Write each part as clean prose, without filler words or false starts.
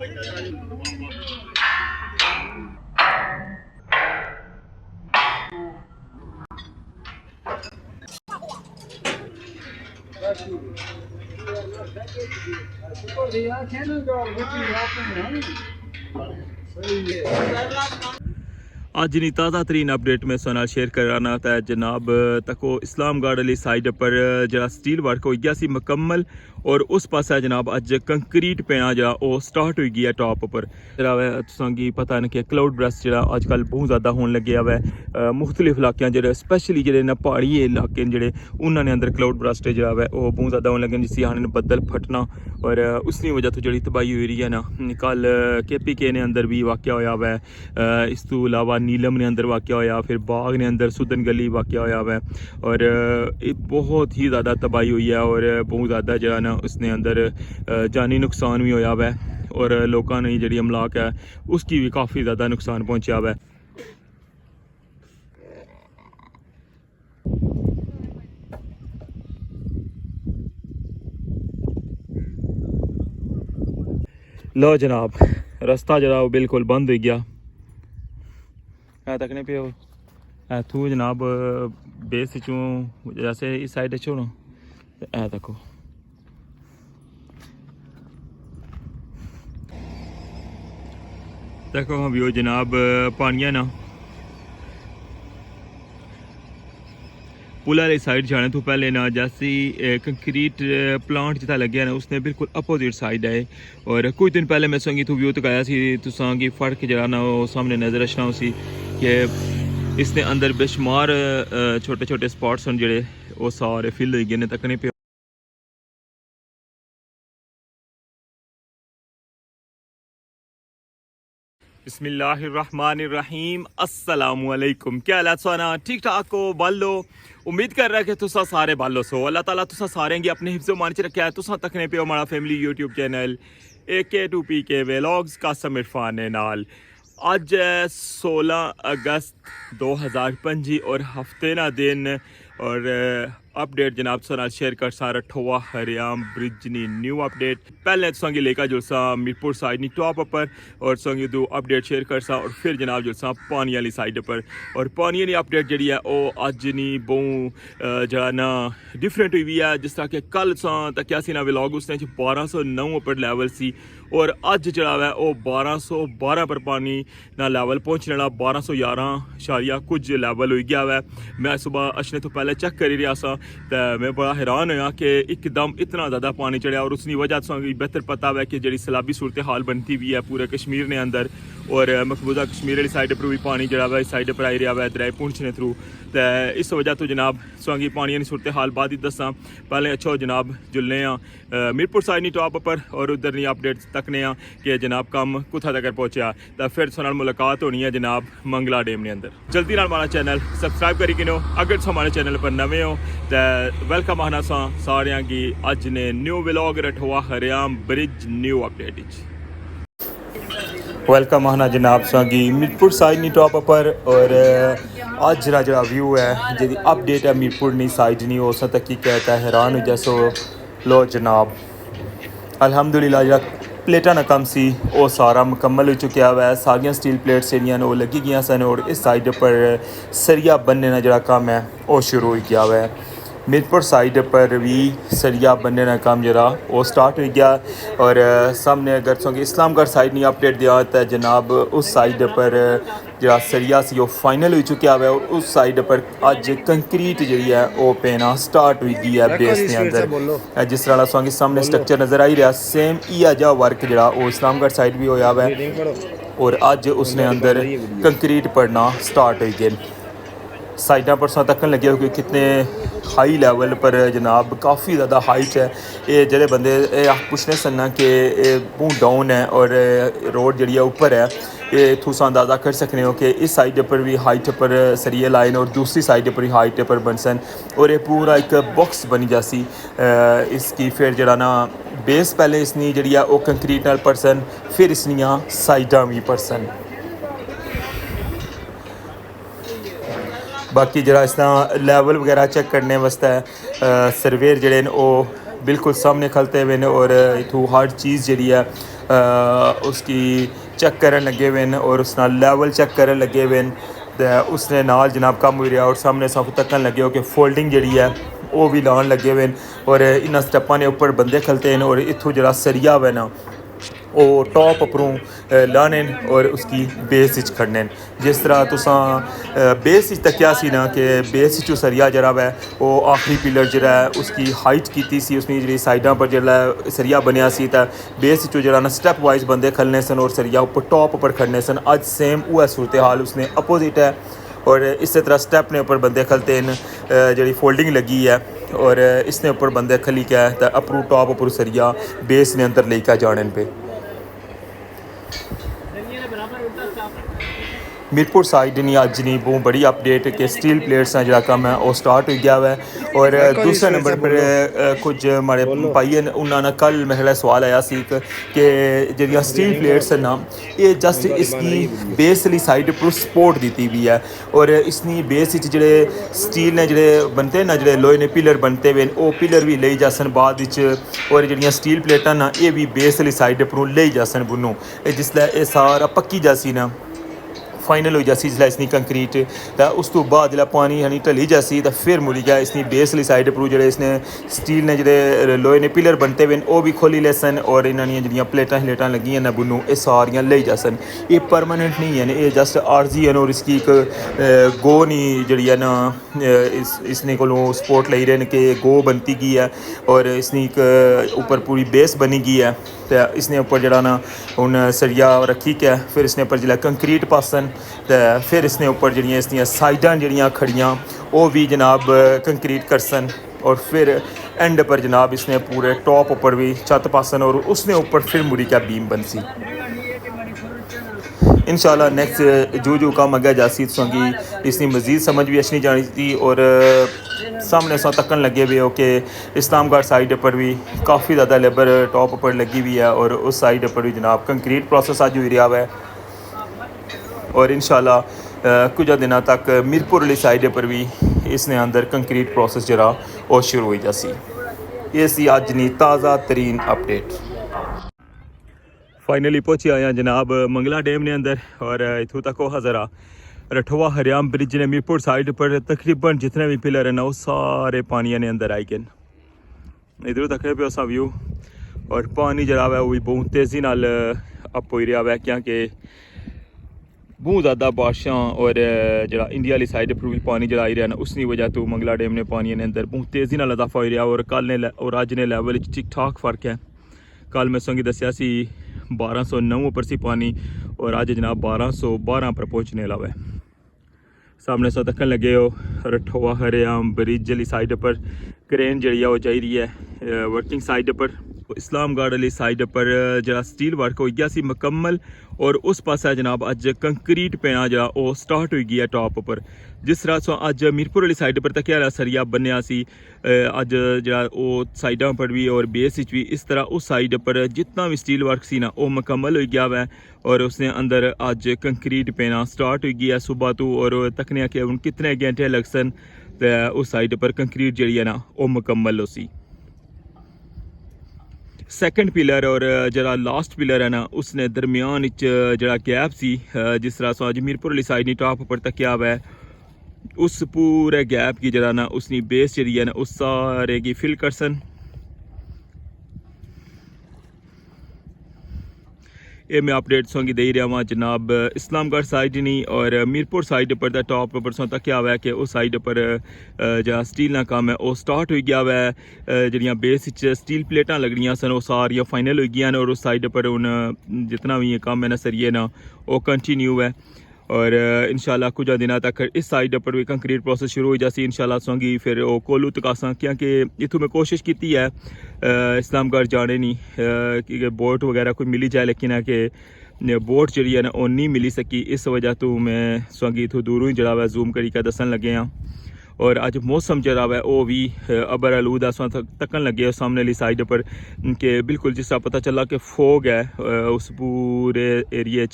आज नी ताज़ा तरीन अपडेट मैं सुना शेयर कराना था जनाब तको इस्लामगढ़ वाली साइड पर जरा स्टील वर्क हो गया सी मुकम्मल और उस पास है जनाब अज कंक्रीट पैना जरा वो स्टार्ट हो गया टॉप पर जरा तुसांगी पता है कि क्लाउड ब्रस्ट जरा अजकल बहुत ज़्यादा होने लगे हुआ है मुख्तलिफ इलाके जो स्पैशली जो ना पहाड़ी इलाके जोड़े उन्होंने अंदर क्लाउड ब्रस्ट जरा है वो बहुत ज़्यादा होने लगे जिससे आने बदल फटना और उसकी वजह तो जी तबाही हुई रही है ना कल KPK ने अंदर भी वाक़या होया हुआ है इस तो अलावा नीलम ने अंदर वाक़या होया फिर बाग ने अंदर सुदन गली वाक़या होया हुआ है और बहुत ही ज़्यादा तबाही हुई है और बहुत ज़्यादा जो है ना उसने अंदर जानी नुकसान भी होया हुआ है और लोगों ने जी अमलाक है उसकी भी काफ़ी ज़्यादा नुकसान पहुँचा हुआ है। लो जनाब रास्ता जरा बिल्कुल बंद हो गया तक नहीं पे तू जनाब बेस चूँ जैसे इस साइड छोड़ो तको देखो हम व्यू जनाब पानिया ना पुल वाली साइड जाने तो पहले ना जैसी कंक्रीट प्लांट जितना लगे ना उसने बिल्कुल अपोजिट साइड है और कुछ दिन पहले मैं संगी तो व्यू तक आया सी तुसांगी फर्क जरा ना वो सामने नज़र रखना उसी कि इसने अंदर बेशुमार छोटे छोटे स्पॉट्स हैं जेड़े वो सारे फिल हो गए ने तकने पे। बिस्मिल्लाहिर्रहमानिर्रहीम अस्सलामुअलैकुम क्या हाल है सोना ठीक ठाक हो बालो उम्मीद कर रहा है कि तुसा सारे बालो सो अल्लाह ताला तुसा सारे अपने हिफ्ज़ो मान च रखा है तुसा तकने पे हमारा family YouTube channel AK2PK vlogs Qasim Irfan ने नाल अज 16 अगस्त 2025 और हफ्ते ना दिन और अपडेट जनाब सो शेयर कर सा रठवा हरियाम ब्रिज नी न्यू अपडेट पहले संगी लेकर जुलसा मीरपुर साइड नी टॉप पर और संगी दो अपडेट शेयर कर सा और फिर जनाब जुलसा पानी वाली साइड पर और पानी वाली अपडेट जी है वो अज नी बहु जरा ना डिफरेंट हुई है जिस तरह के कल सा तकिया सी ना व्लॉग उसने 1209 पर लेवल सी और अज जरा है वो 1212 पर पानी ना लेवल पहुँचने वाला 1211 कुछ लेवल हो गया है। मैं सुबह अचने तो पहले चेक कर ही रहा सा तो मैं बड़ा हैरान होया कि एकदम इतना ज़्यादा पानी चढ़िया और उसकी वजह से बेहतर पता है कि जी सैलाबी सूरत हाल बनती भी है पूरे कश्मीर ने अंदर और मकबूजा कश्मीर वाली साइड पर भी पानी जरा है इस साइड पर आई रहा है दरिया पुंछ ने थ्रू तो इस वजह तो जनाब स्वांगी पानी की सूरत हाल बाद ही दसा पहले अच्छा जनाब जुलने मीरपुर साइड नी टॉप पर और उधर नहीं अपडेट तकने कि जनाब कम कुत्था तक पहुँचा तो फिर तुम मुलाकात होनी है जनाब मंगला डैम ने अंदर जल्दी नाल हमारा चैनल सबसक्राइब करी किनो अगर तुम हमारे चैनल पर नवे हो तो वेलकम आना सारियां की अज ने न्यू व्लॉग रठवा हरियाम ब्रिज न्यू अपडेट वेलकम आना जनाब सागी मीरपुर साइड नी टॉप पर और आज जरा व्यू है जी अपडेट है मीरपुर नी साइड नहीं हो सकता की कहता है हैरान हो जैसो लो जनाब अल्हम्दुलिल्लाह जरा प्लेटा ना कम सी वो सारा मुकम्मल हो चुका हुआ है सारिया स्टील प्लेट्स वो लगी गई सन और इस साइड पर सरिया बनने का जरा काम है वो शुरू हो गया हुआ है मीरपुर साइड पर भी सरिया बनने का काम जरा वो स्टार्ट हो गया और सामने अगर सोंगे इस्लामगढ़ साइड नहीं अपडेट दिया तो जनाब उस साइड पर जरा सरिया सी वो फाइनल हो चुका है और उस साइड पर अज कंक्रीट जी है वो पैना स्टार्ट हो गई है बेस के अंदर जिस तरह सोंगे सामने स्ट्रक्चर नज़र आई रहा सेम इया जा वर्क जरा वो इस्लामगढ़ साइड भी होया हुआ है और अज उसने अंदर कंक्रीट पड़ना स्टार्ट हो गए साइडा पर तकन लगे हुए कितने हाई लैवल पर जनाब काफ़ी ज़्यादा हाइट है ये जेडे बंदे पुछने सन्ना कि बहुत डाउन है और रोड जी ऊपर है ये तुस अंदाज़ा कर सकते हो कि इस साइड पर भी हाइट पर सरिये लाइन और दूसरी साइड पर भी हाइट पर बनसन और ये पूरा एक बॉक्स बनी जासी इसकी फिर जरा ना बेस पहले इसनी जी वो कंक्रीट नाल परसन फिर इसनिया साइडा भी परसन बाकी जरा इस तरह लैवल वगैरह चेक करने वास्ते सर्वेयर जड़े वो बिल्कुल सामने खलते हुए हैं और इतों हर चीज़ जी है उसकी चेक करन लगे हुए हैं और उस नाल लेवल चेक करन लगे हुए हैं। ते उसने नाल जनाब कम हो रहा और सामने सब तकन लगे हो कि फोल्डिंग जी है वो भी लाने लगे हुए हैं और इन्होंने स्टैपों के उपर बंदे खलते हैं और इत्थों जो सरिया है ना वो टॉप उपरों लाने और उसकी बेस च खड़ने। जिस तरह तुसा बेस तक्या सी ना कि बेस चो सरिया जरा है वो आखिरी पिलर जरा है उसकी हाइट की सी उसमें जी साइडों पर जो सरिया बनया सी तो बेस चो जरा ना स्टैप वाइज बंदे खलने सन और सरिया उपर टॉप पर खड़ने सन। अज सेम वो सूरत हाल उसने अपोजिट है और इस तरह स्टैप ने ऊपर बंदे खलते हैं जी फोल्डिंग लगी है और इसने ऊपर बंदे खली क्या है तो अपरू टॉप उपर सरिया बेस ने अंदर लेकर जाने पे। मीरपुर साइड नहीं अज नहीं बहुत बड़ी अपडेट कि स्टील प्लेट्स का जो कम है वो स्टार्ट हो गया है और दूसरे नंबर पर कुछ हमारे भाई उन्होंने कल मेरा सवाल आया सी कि जो स्टील प्लेट्स ना ये जस्ट इसकी बेस वाली साइड पर सपोर्ट दी हुई है और इसकी बेस जोड़े स्टील ने जोड़े बनते हैं ना जोड़े लोहे ने पिलर बनते हुए वो पिलर भी ले जासन बाद और जो स्टील प्लेटां ना ये भी बेस वाली साइड पर ले जासन बुनों जिसलै ये सारा पक्की जासी ना फाइनल हो जासी जिसलै इसनी कंक्रीट तो उस तो बाद जो पानी हनी ढली जासी तो फिर मुड़ी गया इसनी बेस वाली साइड पर जो इसने स्टील ने जो लोहे ने पिलर बनते हुए वो भी खोली ले सन और इन्होंने जो प्लेटां शलेटां लगियां ना बुनू ये सारियां ले जा सन। ये परमानेंट नहीं है ये जस्ट आर्जी है और इसकी एक गो नहीं जी है ना इसने को सपोर्ट ले रहे हैं कि गो बनती गई है और इसने एक ऊपर पूरी बेस बनी गई है तो इसने ऊपर जरा ना हूँ सरिया रखी क्या फिर इसने ऊपर जो कंक्रीट पासन तो फिर इसने ऊपर जड़ियाँ इसदियाँ साइडां जड़ियाँ खड़ियाँ वो भी जनाब कंक्रीट करसन और फिर एंड पर जनाब इसने पूरे टॉप ऊपर भी छत पासन और उसने ऊपर फिर मुड़ी क्या बीम बनसी। इंशाल्लाह नेक्स्ट जो काम अगे जासी तुसेंगी इसकी मज़ीद समझ भी अच्छी जानी थी और सामने सा तकन लगे हुए हो कि इस्लामगढ़ साइड पर भी काफ़ी ज़्यादा लेबर टॉप पर लगी हुई है और उस साइड पर भी जनाब कंक्रीट प्रोसेस अज हो रहा है और इंशाल्लाह कुछ दिनों तक मीरपुर वाली साइड पर भी इसने अंदर कंक्रीट प्रोसेस जरा वो शुरू हो जासी। ये सी अज नी ताज़ा तरीन अपडेट। फाइनली पहुँचे आया जनाब मंगला डैम ने अंदर और इतों तक वो हज़रा रठवा हरियाम ब्रिज ने मीरपुर साइड पर तकरीबन जितने भी पिलर हैं ना वो सारे पानी ने अंदर आई गए। इधरों तक पे उसा व्यू और पानी जरा है वो भी बहुत तेज़ी नाल अप हो रहा है क्योंकि बहुत ज़्यादा बारिशां और जरा इंडिया वाली साइड पर भी पानी जरा आई रहा है ना उसकी वजह तो मंगला डैम ने पानी ने अंदर बहुत तेज़ी नाल इजाफा हो रहा और कल ने और अज ने लैवल ठीक ठाक फर्क है। कल मैं संगी दसिया सी 1209 पर सी पानी और अज जनाब 1212 पर पहुँचने लगा है। सामने सो तकन लगे हो रठवा हरियाम ब्रिज वाली साइड पर क्रेन जी वो जा रही है वर्किंग साइड पर। इस्लामगढ़ वाली साइड पर जरा स्टील वर्क हो गया सी मुकम्मल और उस पास जनाब अज कंक्रीट पैना जरा वो स्टार्ट हो गया टॉप पर। जिस तरह सो अज मीरपुर वाली साइड पर तक सरिया बनया सी अज जरा वो साइडों पर भी और बेस भी इस तरह उस साइड पर जितना भी स्टील वर्क सी ना वो मुकम्मल हो गया है और उसने अंदर अज कंक्रीट पैना स्टार्ट हो गया सुबह तो और तकने कि हूँ कितने घंटे लग सन तो उस साइड पर कंक्रीट जी है ना वो मुकम्मल हो सी। सैकेंड पिलर और जरा लास्ट पिलर है ना उसने दरमियान जरा गैप सी जिस तरह सो अज मीरपुर वाली साइड नहीं टॉप पर तकिया हुआ है उस पूरे गैप की जरा ना उसकी बेस जी है ना उस सारे की फिल कर सन। ये मैं अपडेट सोंगी दे रहा वहाँ जनाब इस्लामगढ़ साइड नहीं और मीरपुर साइड पर टॉप पर सो तक क्या हुआ है कि उस साइड पर जहाँ स्टील ना काम है वो स्टार्ट हो गया हुआ है जड़ियाँ बेस स्टील प्लेटां लगनियां सन वो सारियाँ फाइनल हो गई और उस साइड पर हूँ जितना भी काम है ना सरिये ना वो कंटिन्यू है और इंशाल्लाह कुछ दिनों तक इस साइड पर भी कंक्रीट प्रोसेस शुरू हो जासी इंशाल्लाह सोंगी फिर वो कोलू तक आसा क्योंकि इतों मैं कोशिश की है इस्लामगढ़ जाने नहीं कि बोट वगैरह कोई मिली जाए लेकिन है कि बोट जी है ना वो नहीं मिली सकी इस वजह तो मैं सोंगी इतों दूरों ही जरा जूम करी कर दसन लगे हाँ और अज मौसम जरा है वो भी अबर आलूद है तकन लगे सामने वाली साइड पर कि बिल्कुल जिस तरह पता चला कि फोग है उस पूरे एरिए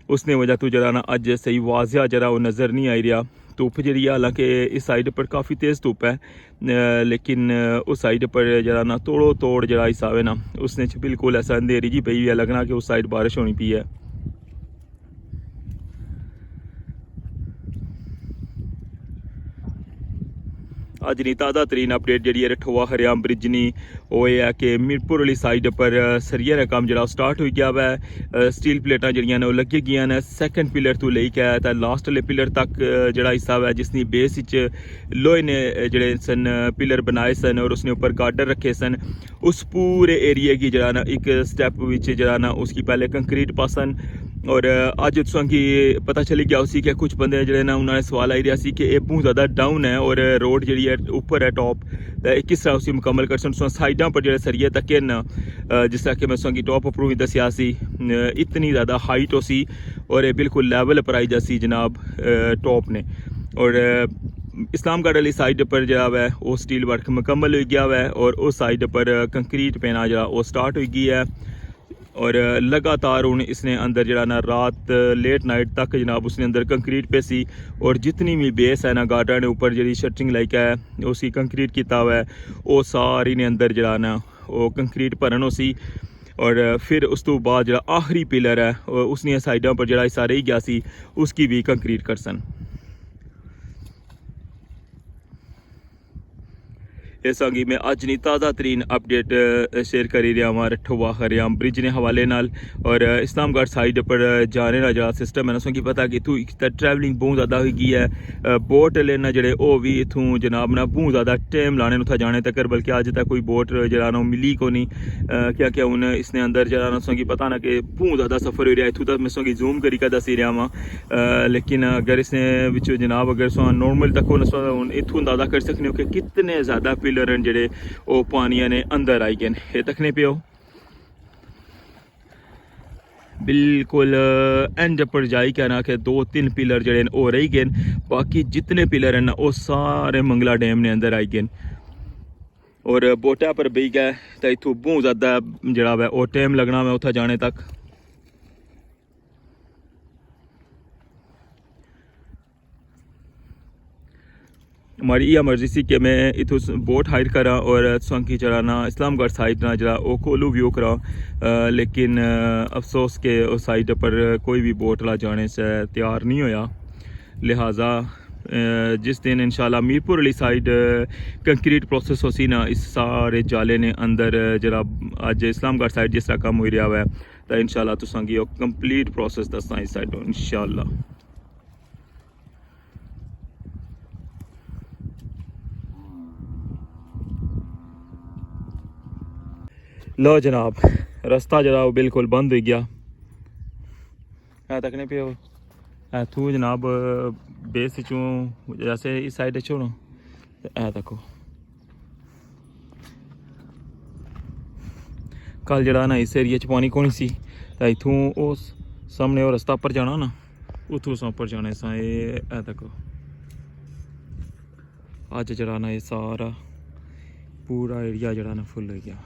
उसने वजह तो जरा ना अज सही वाजिया जरा वो नज़र नहीं आई रहा धुप्प जी हालांकि इस साइड पर काफ़ी तेज़ धुप्प है लेकिन उस साइड पर जरा ना तोड़ो तोड़ जरा हिसाब है ना उसने बिल्कुल ऐसा अंधेरी जी पई है लगना कि उस साइड बारिश होनी पई है। अज दी ताज़ा तरीन अपडेट जी रठोआ हरियाम ब्रिज नी वो है कि मीरपुर वाली साइड पर सरिया का काम जो स्टार्ट हो गया है। स्टील प्लेटा जड़ियां ने लगी गई ने सैकेंड पिलर तो लेके लास्ट वाले पिलर तक जड़ा हिस्सा है जिसकी बेस लोहे ने जड़े सन पिलर बनाए सन और उसने ऊपर गार्डर रखे सन। उस पूरे एरिए की जरा ना एक स्टैप जरा ना उसकी पहले कंक्रीट पासन और अज तुसेंगी पता चली गया उसी के कुछ बंदे जड़े ना उन्होंने सवाल आई रहा सी कि ये बहुत ज़्यादा डाउन है और रोड जी है ऊपर है टॉप किस तरह उसी मुकम्मल कर साइडों पर जो सरिये तक न जिस तरह कि मैं तुसेंगी टॉप उपरों भी दसिया सी इतनी ज़्यादा हाइट हो सी और बिल्कुल लैवल पर आई जासी जनाब टॉप ने। और इस्लामगढ़ वाली साइड पर जो है वो स्टील वर्क मुकम्मल हो गया है और उस साइड पर कंक्रीट पैना जो वो स्टार्ट हो गई है और लगातार हूँ इसने अंदर जरा ना रात लेट नाइट तक जनाब उसने अंदर कंक्रीट पे सी और जितनी भी बेस है ना गार्डर ने ऊपर जी शटरिंग लाइक है उसकी कंक्रीट किया हुआ है वो सारी ने अंदर जरा ना वो कंक्रीट भरन हो सी। और फिर उस तो बाद जो आखिरी पिलर है उसने साइडों पर जरा हिस्सा रही गया सी उसकी भी कंक्रीट कर सन। इस आगे मैं अज नी ताज़ा तरीन अपडेट शेयर करी रहा हूँ रठोआ हरियाम ब्रिज ने हवाले नाल और इस्लामगढ़ साइड पर जाने का जो सिस्टम है ना कि पता कि इतों एक ट्रैवलिंग बहुत ज़्यादा हो गई है बोट लेना जड़े वो भी इतों जनाब ना बहुत ज़्यादा टाइम लाने उत्थे जाने तक बल्कि अज तक कोई बोट जरा ना मिली को नहीं क्या क्या हूँ इसने अंदर जरा ना कि पता ना कि बहुत ज़्यादा सफ़र हो रहा है इतों तक मैं कि जूम करी दसी रहा वहाँ लेकिन अगर इसने बिचो जनाब अगर नॉर्मल तक इतों अंदाजा कर सकते हो कि कितने ज़्यादा पिलर जड़े वो पानिया ने अंदर आई गए ये तकने पे बिल्कुल एंड पर जाई कहना कि 2-3 पिलर जड़े वो रही गए बाकी जितने पिलर हैं वो सारे मंगला डैम ने अंदर आई गए और बोटा पर बही गए तो इतों बहुत ज़्यादा जड़ा है वो टाइम लगना मैं उत्थे जाने तक। हमारी यह मर्जी सी कि मैं इतों बोट हायर करा और तुसेंगी जरा ना इस्लामगढ़ साइड ना जरा वो कोलू व्यू करा लेकिन अफसोस के उस साइड पर कोई भी बोट ला जाने से तैयार नहीं होया लिहाजा जिस दिन इंशाल्लाह मीरपुर वाली साइड कंक्रीट प्रोसेस हो सी ना इस सारे जाले ने अंदर जरा अज इस्लामगढ़ साइड जिस तरह कम हो रहा है तो इंशाल्लाह तुसेंगी वो कंप्लीट प्रोसेस दसा इस साइड इंशाल्लाह। लो जनाब रास्ता जरा बिल्कुल बंद हो गया है तकने पे तू जनाब बेस चूँ जैसे इस साइड चो ना है तको कल जरा ना इस एरिया च पानी कौन सी तो इतों उस सामने वो रास्ता पर जाना ना उतों सा उपर जाने सा ये है तको अज जरा ना ये सारा पूरा एरिया जरा ना फुल हो गया।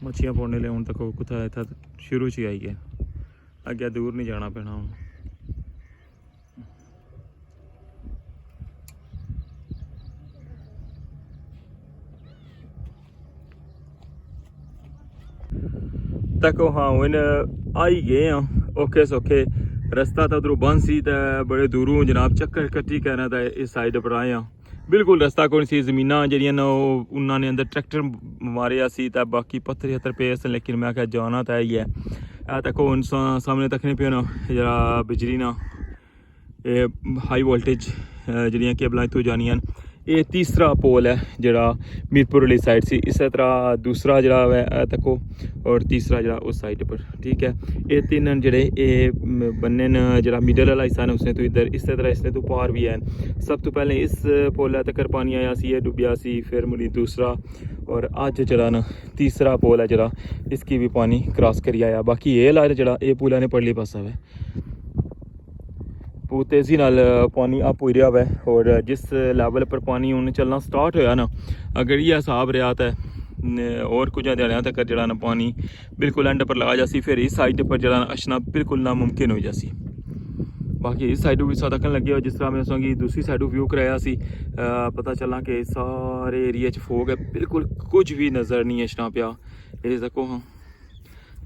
मच्छियाँ पौने ले हूँ तक कुत्ता इतना शुरू से आई गए अगे दूर नहीं जाना पैना हूँ। तक हाँ हूँ आई गए हैं ओके सौखे रास्ता तो उधरों बंद सी तो बड़े दूरों जनाब चक्कर कट्टी कहना था इस साइड पर आए हैं बिल्कुल रास्ता कौन सी जमीना जड़ियां उन्होंने अंदर ट्रैक्टर मारिया सी तो बाकी पत्थर शत्थर पे लेकिन मैं क्या जाना तो ही है तक हूँ सामने तकने पे ना जरा बिजली ना ये हाई वोल्टेज जड़ियाँ केबल इतों जानियां ये तीसरा पोल है जरा मीरपुर वाली साइड से इस तरह दूसरा जरा है तको और तीसरा जरा उस साइड पर ठीक है ये तीन जड़े ये बन्ने न जरा मिडल वाला हिस्सा ने उसने तो इधर इस तरह इसने तो पार भी है। सब तो पहले इस पोल तक पानी आया सी डुबिया सी फिर मुड़ी दूसरा और अज जरा ना तीसरा पोल है जरा इसकी भी पानी क्रॉस करी आया बाकी ये लाइन जरा ये पुल ने पड़ली पासा है बहुत तेज़ी नाल पानी अप हो रहा है और जिस लैवल पर पानी हूँ चलना स्टार्ट होया ना अगर ये हिसाब रहा तो और कुछ ध्याड़ियां तक जरा ना पानी बिल्कुल एंड पर लगा जासी, फिर इस साइड पर जरा अछना बिल्कुल नामुमकिन हो जासी। बाकी इस साइडों भी साथ तकन लगे हो, जिस तरह मैं संगी दूसरी साइडों व्यू कराया सी, पता चला कि सारे एरिया च फोग है, बिल्कुल कुछ भी नज़र नहीं अछना पिया। ये तको हाँ,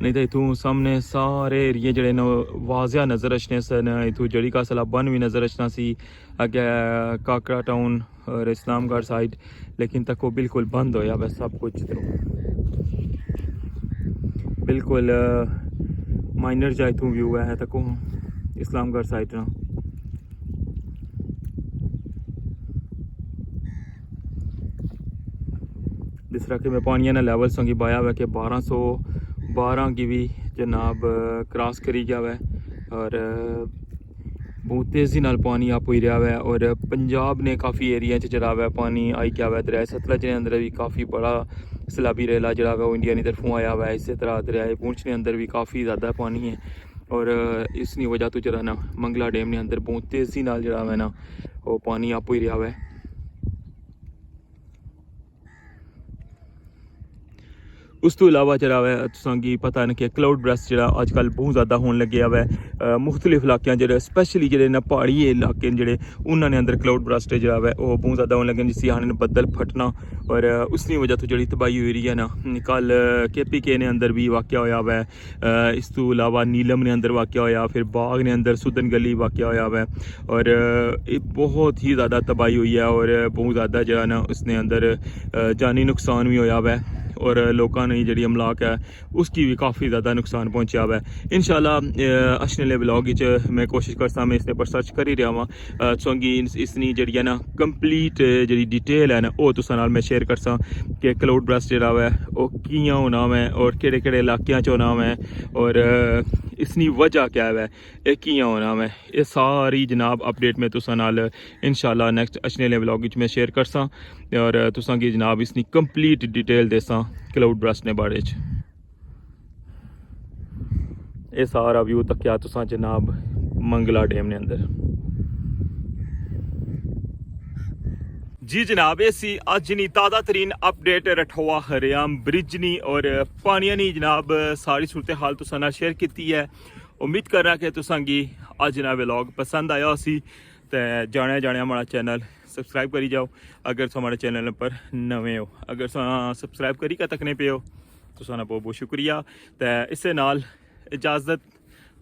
नहीं तो इतों सामने सारे एरिए जड़े न वाजिया नज़र अचने सन। इतों जड़ी का सला बन भी नज़र अचना सी, अगे काकड़ा टाउन और इस्लामगढ़ साइड, लेकिन तक वो बिल्कुल बंद होया बस सब कुछ। तो बिल्कुल माइनर जा इतों व्यू है तको इस्लामगढ़ साइड ना। जिस तरह कि मैं पानिया ना लेवल संगी बाया हुआ कि 1212 की भी जनाब क्रॉस करी गया हुआ, और बहुत तेज़ी नाल पानी आप ही रहा है। और पंजाब ने काफ़ी एरिया जरा हुआ पानी आई गया हुआ। दरिया सतलज के अंदर भी काफ़ी बड़ा सैलाबी रेला जरा हुआ वो इंडिया की तरफों आया हुआ है। इसी तरह दरिया पुंछ के अंदर भी काफ़ी ज़्यादा पानी है, और इसकी वजह तो जरा ना मंगला डैम के अंदर बहुत तेज़ी नाल जरा है ना वो पानी आप ही रहा है। उस तो इलावा जरा है तुसांगी पता नहीं कि क्लाउड ब्रस्ट जरा आजकल बहुत ज़्यादा होने लगे हुआ है। मुख्तलिफ इलाकों जो स्पैशली जो ना पहाड़ी इलाके जोड़े उन्होंने अंदर क्लाउड ब्रस्ट जरा है वो बहुत ज़्यादा होने लगे, जिससे आने बदल फटना, और उसकी वजह तो जी तबाही हुई रही है ना। कल KPK ने अंदर भी वाक़या होया हुआ है, इस तो इलावा नीलम ने अंदर वाक़या होया, फिर बाग ने अंदर सुदन गली वाक़या होया हुआ है, और बहुत ही ज़्यादा तबाही हुई है, और बहुत ज़्यादा जो है ना उसने अंदर जानी नुकसान भी होया हुआ है, और लोगों ने जी अमलाक है उसकी भी काफ़ी ज़्यादा नुकसान पहुँचा हुआ है। इंशाल्लाह अचने वाले ब्लॉग मैं कोशिश करता मैं इसके पर सर्च कर ही रहा वहाँ सोंगी इसनी जी ना कंप्लीट जी डिटेल है ना वो तुसां नाल मैं शेयर करसा कि क्लाउड ब्रस्ट जरा है वो कियां होना है और केड़े इलाकों च होना है, और इसकी वजह क्या है ये कियां होना है। ये सारी जनाब अपडेट में तुसां नाल इंशाल्लाह नेक्स्ट अचने वाले ब्लॉग में शेयर करसा, और तुसां की जनाब इसकी कंप्लीट डिटेल देसा क्लाउड ब्रस्ट ने बारे च। ये सारा व्यू तक क्या तुसां जनाब मंगला डैम ने अंदर। जी जनाब ये सी अज नी ताज़ा तरीन अपडेट रठवा हरियाम ब्रिज नी और पानिया नी जनाब सारी सूरत हाल तुसां नाल शेयर की है। उम्मीद कर रहा कि तुसांगी अज ना व्लॉग पसंद आया उसी तो जाने हमारा चैनल सब्सक्राइब करी जाओ अगर तुम हमारे चैनल पर नवे हो। अगर सब्सक्राइब करी का तकने पे हो तो बहुत बहुत शुक्रिया। तो इस नाल इजाज़त,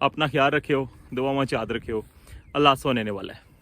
अपना ख्याल रखियो, दुआवां च याद रखियो। अल्लाह सोने वाला है।